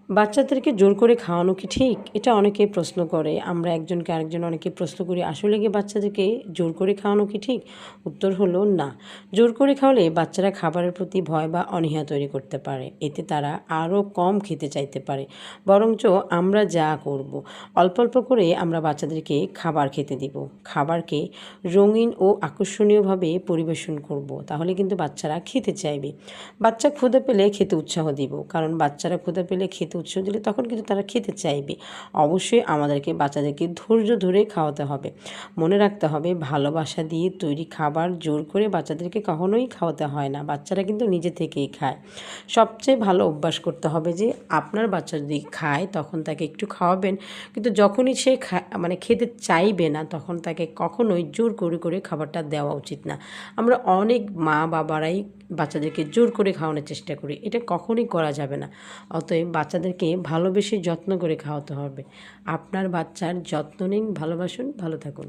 বাচ্চাদেরকে জোর করে খাওয়ানো কি ঠিক? এটা অনেকে প্রশ্ন করে। আমরা একজনকে আরেকজন অনেকে প্রশ্ন করি, আসলে কি বাচ্চাদেরকে জোর করে খাওয়ানো কি ঠিক? উত্তর হলো না। জোর করে খাওয়ালে বাচ্চারা খাবারের প্রতি ভয় বা অনীহা তৈরি করতে পারে। এতে তারা আরও কম খেতে চাইতে পারে। বরঞ্চ আমরা যা করব, অল্প অল্প করে আমরা বাচ্চাদেরকে খাবার খেতে দিব। খাবারকে রঙিন ও আকর্ষণীয়ভাবে পরিবেশন করব। তাহলে কিন্তু বাচ্চারা খেতে চাইবে। বাচ্চা ক্ষুধা পেলে খেতে উৎসাহ দিব, কারণ বাচ্চারা ক্ষুধা পেলে খেতে উৎসাহ দিলে তখন কিন্তু তারা খেতে চাইবে। অবশ্যই আমাদেরকে বাচ্চাদেরকে ধৈর্য ধরে খাওয়াতে হবে। মনে রাখতে হবে, ভালোবাসা দিয়ে তৈরি খাবার জোর করে বাচ্চাদেরকে কখনোই খাওয়াতে হয় না। বাচ্চারা কিন্তু নিজে থেকেই খায়। সবচেয়ে ভালো অভ্যাস করতে হবে যে আপনার বাচ্চা যদি খায় তখন তাকে একটু খাওয়াবেন, কিন্তু যখনই সে খেতে চাইবে না তখন তাকে কখনোই জোর করে খাবারটা দেওয়া উচিত না। আমরা অনেক মা বাবারাই বাচ্চাদেরকে জোর করে খাওয়ানোর চেষ্টা করি, এটা কখনোই করা যাবে না। অতএব বাচ্চাদেরকে ভালোবেসে যত্ন করে খাওয়াতে হবে। আপনার বাচ্চার যত্ন নিন, ভালোবাসুন, ভালো থাকুন।